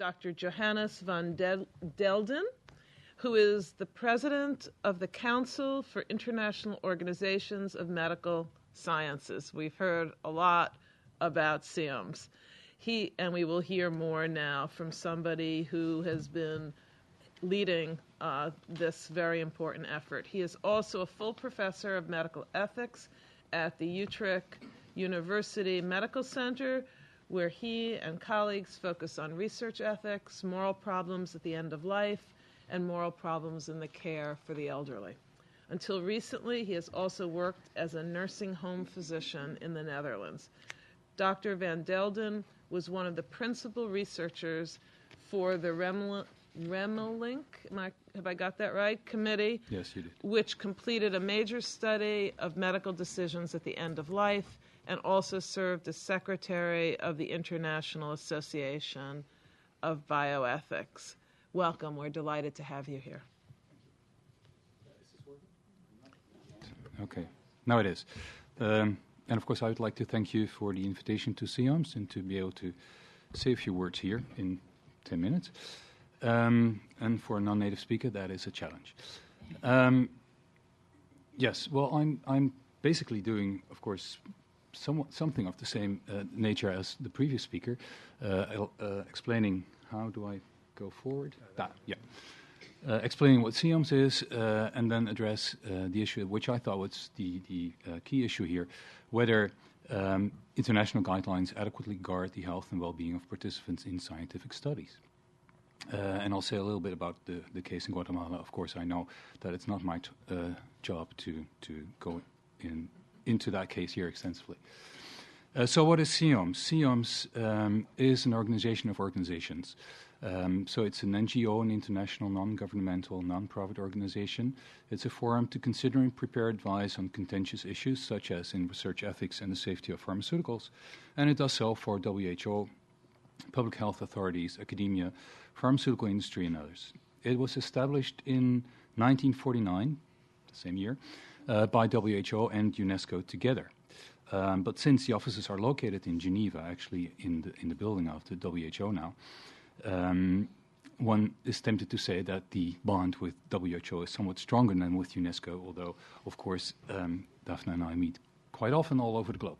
Dr. Johannes van Delden, who is the president of the Council for International Organizations of Medical Sciences. We've heard a lot about CIOMS. And we will hear more now from somebody who has been leading this very important effort. He is also a full professor of medical ethics at the Utrecht University Medical Center, where he and colleagues focus on research ethics, moral problems at the end of life, and moral problems in the care for the elderly. Until recently, he has also worked as a nursing home physician in the Netherlands. Dr. van Delden was one of the principal researchers for the Remelink, have I got that right, committee? Yes, you did. Which completed a major study of medical decisions at the end of life and also served as secretary of the International Association of Bioethics. Welcome. We're delighted to have you here. Okay. Now it is. And of course, I would like to thank you for the invitation to CIOMS and to be able to say a few words here in 10 minutes. And for a non-native speaker, that is a challenge. Yes, well, I'm basically doing, of course, something of the same nature as the previous speaker, explaining how do I go forward? Explaining what CIOMS is, and then address the issue which I thought was the key issue here, whether international guidelines adequately guard the health and well-being of participants in scientific studies. And I'll say a little bit about the case in Guatemala. Of course, I know that it's not my job to go into that case here extensively. So what is CIOMS? CIOMS is an organization of organizations. So it's an NGO, an international non-governmental, non-profit organization. It's a forum to consider and prepare advice on contentious issues, such as in research ethics and the safety of pharmaceuticals. And it does so for WHO, public health authorities, academia, pharmaceutical industry, and others. It was established in 1949, the same year, by WHO and UNESCO together. But since the offices are located in Geneva, actually in the building of the WHO now, one is tempted to say that the bond with WHO is somewhat stronger than with UNESCO, although, of course, Dafna and I meet quite often all over the globe.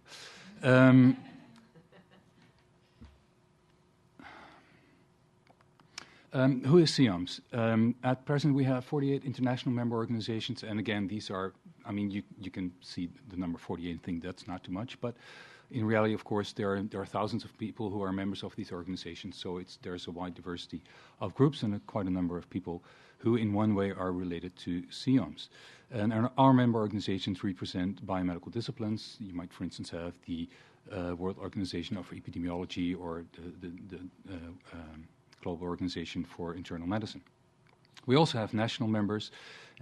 Who is CIOMS? At present, we have 48 international member organizations, and again, these are, I mean, you can see the number 48 and think that's not too much, but in reality, of course, there are thousands of people who are members of these organizations, so there's a wide diversity of groups and quite a number of people who, in one way, are related to CIOMS. And our member organizations represent biomedical disciplines. You might, for instance, have the World Organization of Epidemiology or the Global Organization for Internal Medicine. We also have national members,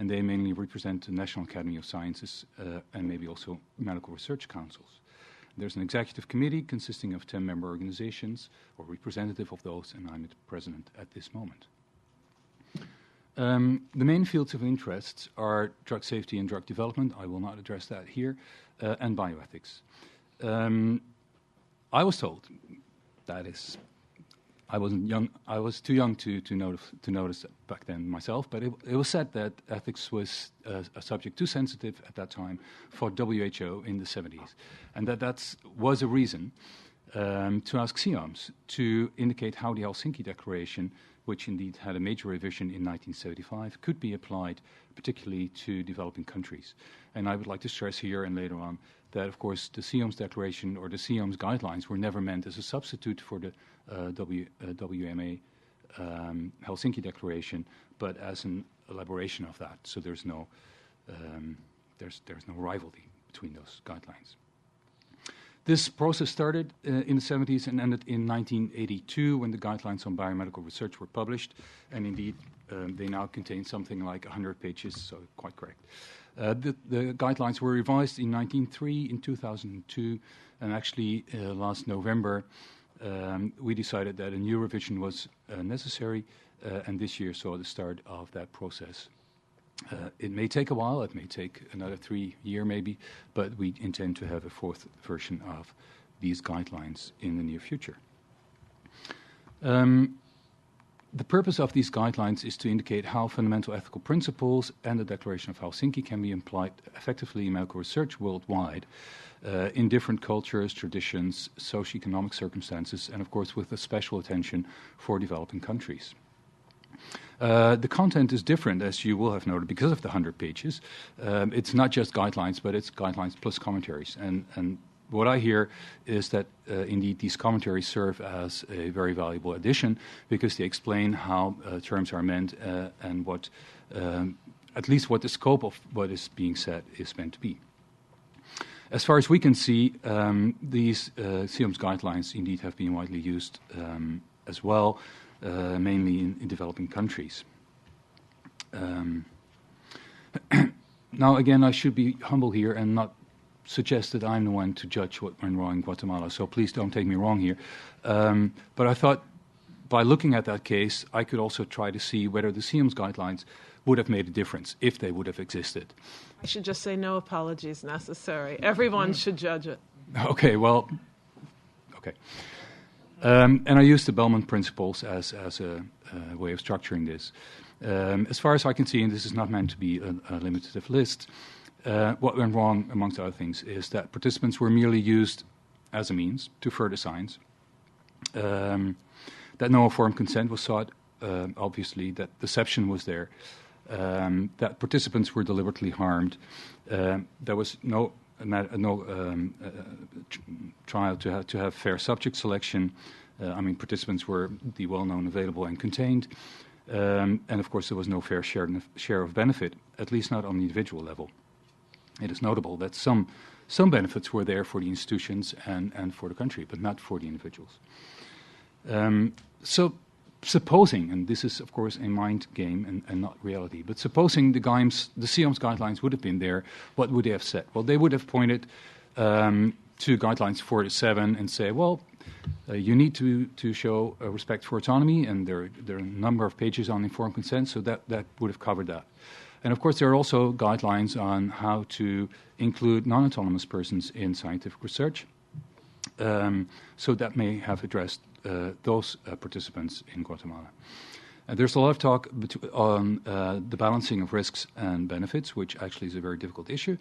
and they mainly represent the National Academy of Sciences and maybe also medical research councils. There's an executive committee consisting of 10 member organizations, or representative of those, and I'm the president at this moment. The main fields of interest are drug safety and drug development. I will not address that here, and bioethics. I was told, that is, I wasn't young. I was too young to notice back then myself. But it was said that ethics was a subject too sensitive at that time for WHO in the 70s, and that was a reason to ask CIOMS to indicate how the Helsinki Declaration, which indeed had a major revision in 1975, could be applied, particularly to developing countries. And I would like to stress here and later on that, of course, the CIOMS Declaration or the CIOMS guidelines were never meant as a substitute for the WMA Helsinki Declaration, but as an elaboration of that. So there's no rivalry between those guidelines. This process started in the 70s and ended in 1982 when the guidelines on biomedical research were published, and indeed they now contain something like 100 pages, so quite correct. The guidelines were revised in 1903, in 2002, and actually last November we decided that a new revision was necessary, and this year saw the start of that process. It may take a while, it may take another 3 years maybe, but we intend to have a fourth version of these guidelines in the near future. the purpose of these guidelines is to indicate how fundamental ethical principles and the Declaration of Helsinki can be applied effectively in medical research worldwide, in different cultures, traditions, socioeconomic circumstances, and of course with a special attention for developing countries. The content is different, as you will have noted, because of the 100 pages. It's not just guidelines, but it's guidelines plus commentaries. And what I hear is that indeed these commentaries serve as a very valuable addition because they explain how terms are meant and what, at least what the scope of what is being said is meant to be. As far as we can see, these CIOMS guidelines indeed have been widely used as well, mainly in developing countries. Now, again, I should be humble here and not suggest that I'm the one to judge what went wrong in Guatemala, so please don't take me wrong here. But I thought by looking at that case, I could also try to see whether the CIOMS guidelines would have made a difference if they would have existed. I should just say no apologies necessary. Everyone should judge it. Okay, well, okay. And I used the Bellman principles as a way of structuring this. As far as I can see, and this is not meant to be a limitative list, what went wrong, amongst other things, is that participants were merely used as a means to further science, that no informed consent was sought, obviously, that deception was there, that participants were deliberately harmed, there was no trial to have fair subject selection. Participants were the well-known, available, and contained. And of course, there was no fair share of benefit, at least not on the individual level. It is notable that some benefits were there for the institutions and for the country, but not for the individuals. So supposing, and this is of course a mind game and not reality, but supposing the CIOMS guidelines would have been there, what would they have said? Well, they would have pointed to guidelines 4 to 7 and say, well, you need to show respect for autonomy, and there are a number of pages on informed consent, so that would have covered that. And of course, there are also guidelines on how to include non-autonomous persons in scientific research. So that may have addressed those participants in Guatemala. There's a lot of talk on the balancing of risks and benefits, which actually is a very difficult issue.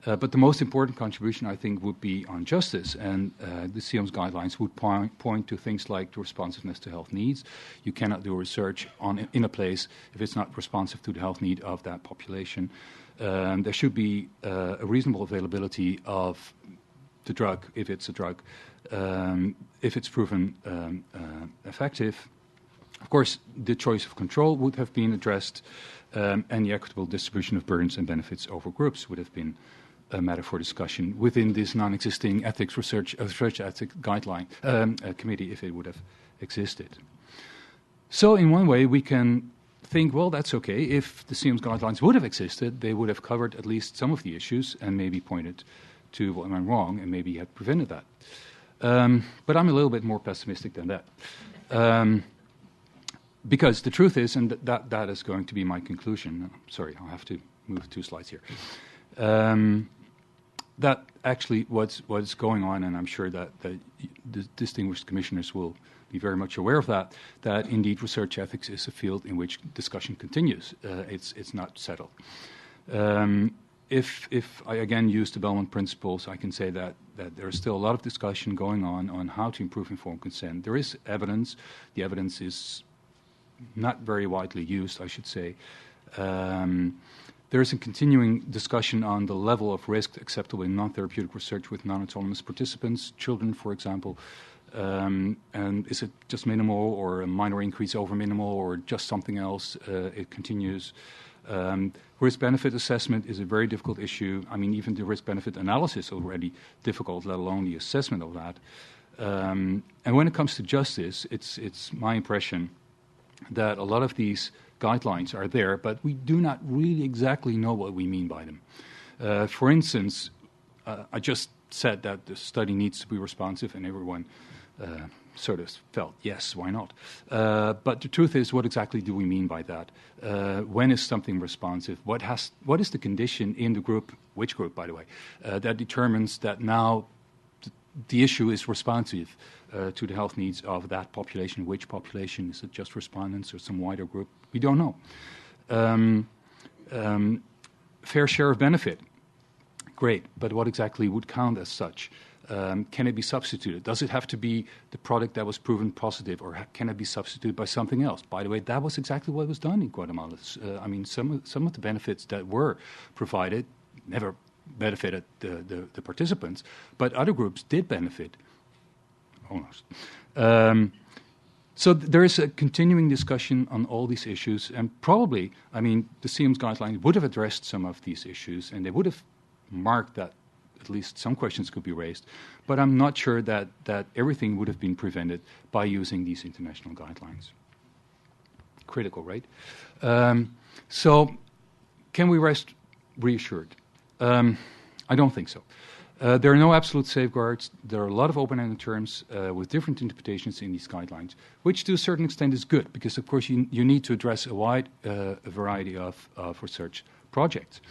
But the most important contribution, I think, would be on justice. And the CIOMS guidelines would point to things like the responsiveness to health needs. You cannot do research in a place if it's not responsive to the health need of that population. There should be a reasonable availability of the drug, if it's a drug, if it's proven effective. Of course, the choice of control would have been addressed, and the equitable distribution of burdens and benefits over groups would have been a matter for discussion within this non-existing research ethics guideline committee, if it would have existed. So in one way, we can think, well, that's okay. If the CIOMS guidelines would have existed, they would have covered at least some of the issues and maybe pointed to what went wrong and maybe had prevented that. But I'm a little bit more pessimistic than that. Because the truth is, and that is going to be my conclusion, sorry, I'll have to move 2 slides here, that actually what's going on, and I'm sure that the distinguished commissioners will be very much aware of that indeed research ethics is a field in which discussion continues. It's not settled. If I again use the Bellman principles, I can say that there is still a lot of discussion going on how to improve informed consent. There is evidence. The evidence is not very widely used, I should say. There is a continuing discussion on the level of risk acceptable in non-therapeutic research with non-autonomous participants, children, for example. And is it just minimal or a minor increase over minimal or just something else? It continues. Risk-benefit assessment is a very difficult issue. I mean, even the risk-benefit analysis is already difficult, let alone the assessment of that. And when it comes to justice, it's my impression that a lot of these guidelines are there, but we do not really exactly know what we mean by them. For instance, I just said that the study needs to be responsive, and everyone sort of felt, yes, why not? But the truth is, what exactly do we mean by that? When is something responsive? What is the condition in the group, which group, by the way, that determines that now the issue is responsive? to the health needs of that population. Which population? Is it just respondents or some wider group? We don't know. Fair share of benefit. Great, but what exactly would count as such? Can it be substituted? Does it have to be the product that was proven positive, or can it be substituted by something else? By the way, that was exactly what was done in Guatemala. I mean, some of the benefits that were provided never benefited the participants, but other groups did benefit, almost. So there is a continuing discussion on all these issues, and probably, I mean, the CIOMS guidelines would have addressed some of these issues, and they would have marked that at least some questions could be raised, but I'm not sure that everything would have been prevented by using these international guidelines. Critical, right? So can we rest reassured? I don't think so. There are no absolute safeguards. There are a lot of open-ended terms with different interpretations in these guidelines, which to a certain extent is good, because of course you need to address a wide variety of research projects.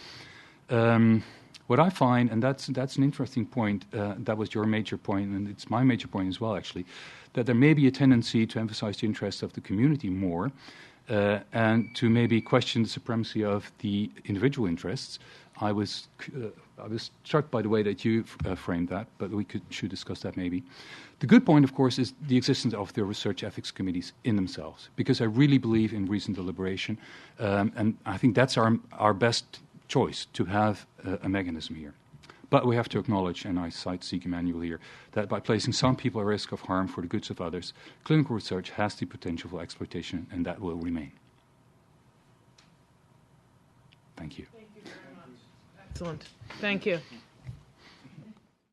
What I find, and that's an interesting point, that was your major point, and it's my major point as well, actually, that there may be a tendency to emphasize the interests of the community more and to maybe question the supremacy of the individual interests. I was struck by the way that you framed that, but we should discuss that maybe. The good point, of course, is the existence of the research ethics committees in themselves, because I really believe in reasoned deliberation, and I think that's our best choice to have a mechanism here. But we have to acknowledge, and I cite Sieg Emanuel here, that by placing some people at risk of harm for the goods of others, clinical research has the potential for exploitation, and that will remain. Thank you. Thank you very much. Excellent. Thank you.